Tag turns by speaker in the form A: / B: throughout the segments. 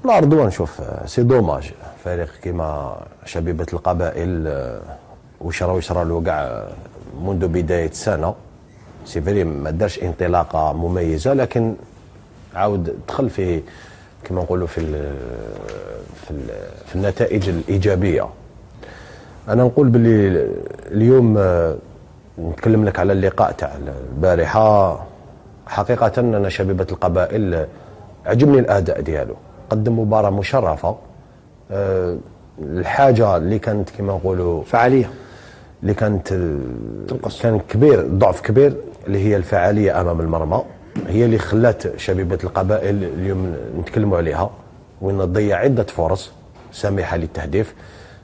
A: لا رضوان شوف سي دوماج فريق كيما شبيبة القبائل واش راه يصرى له كاع منذ بداية السنة سي فري ما دارش انطلاقة مميزة، لكن عاود دخل في كما نقولوا في النتائج الإيجابية. أنا نقول باللي اليوم نتكلم لك على اللقاء تاع البارحة. حقيقة أنا شبيبة القبائل عجبني الأداء ديالو، قدم مباراة مشرفة. الحاجة اللي كانت كما نقولوا
B: فعالية
A: اللي كانت تنقص، كان كبير، ضعف كبير اللي هي الفعالية أمام المرمى، هي اللي خلات شبيبة القبائل اليوم نتكلموا عليها، وين تضيع عدة فرص سامحة للتهديف.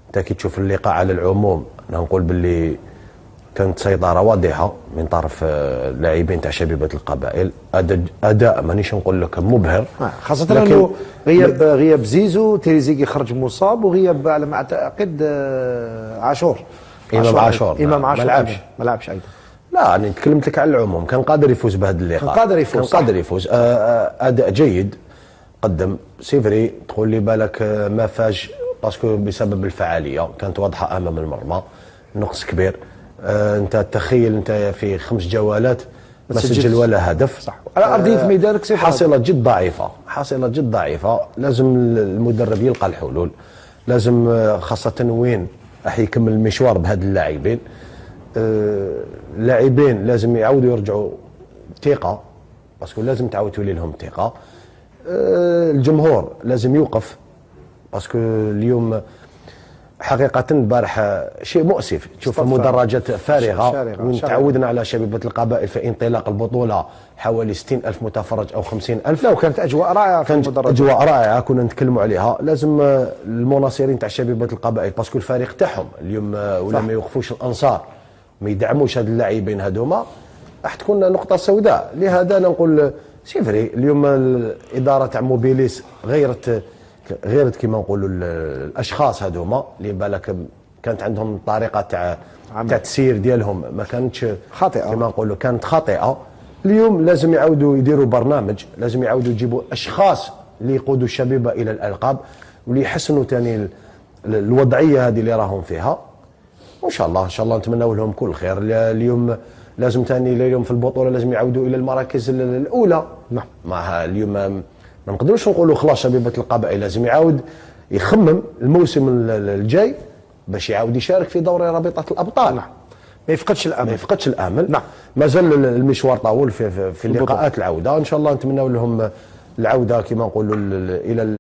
A: انت كي تشوف اللقاء على العموم أنا نقول باللي كانت سيطرة واضحة من طرف اللاعبين تاع شبيبة القبائل، أداء مانيش نقول لك مبهر،
B: خاصة أنه غياب زيزو، تريزيكي خرج مصاب، وغياب على ما أعتقد عاشور،
A: إمام عاشور
B: ما لعبش أيضا.
A: لا أنا تكلمت لك على العموم، كان قادر يفوز بهذا اللقاء، كان قادر يفوز. أداء جيد قدم سيفري. تقول لي بالك ما فاج باسكو بسبب الفعالية كانت واضحة أمام المرمى، نقص كبير. انت تخيل انت في 5 جولات ما سجل ولا هدف،
B: صح، على ارضيه ميدانك
A: حاصله جد ضعيفه، حاصله جد ضعيفه. لازم المدرب يلقى الحلول، لازم خاصه وين راح يكمل المشوار بهاد اللاعبين. اللاعبين لازم يعاودوا يرجعوا ثقه، باسكو لازم تعاود تولي لهم ثقه. الجمهور لازم يوقف، باسكو اليوم حقيقة البارح شيء مؤسف، تشوف المدرجات فارغة، وين تعودنا على شبيبة القبائل في انطلاق البطولة حوالي 60,000 متفرج أو 50,000.
B: لو كانت أجواء رائعة في المدرجات،
A: كانت أجواء رائعة كنا نتكلموا عليها. لازم المناصرين تاع شبيبة القبائل باسكو الفريق تاعهم اليوم ولا ما يوقفوش الأنصار، ما يدعموش هاد اللاعبين هذوما، راح تكون نقطة سوداء. لهذا أنا نقول سيفري اليوم الإدارة تاع موبيليس غيرت كما نقولوا الاشخاص هذوما اللي بالك كانت عندهم طريقه تاع التسيير ديالهم ما كانتش
B: خاطئه،
A: كما نقولوا كانت خاطئه. اليوم لازم يعاودوا يديروا برنامج، لازم يعاودوا يجيبوا اشخاص اللي يقودوا الشبيبه الى الالقاب، واللي يحسنوا ثاني الوضعيه هذه اللي راهم فيها. وان شاء الله ان شاء الله نتمنوا لهم كل خير. اليوم لازم ثاني اليوم في البطوله لازم يعاودوا الى المراكز الاولى.
B: نعم،
A: مع اليوم ما نقدروش نقولوا خلاص شبيبة القبائل، لازم يعاود يخمم الموسم الجاي باش يعاود يشارك في دوري رابطة الأبطال.
B: نعم، ما يفقدش الامل.
A: نعم، مازال المشوار طويل في اللقاءات العودة. ان شاء الله نتمنى لهم العودة كما نقولوا الى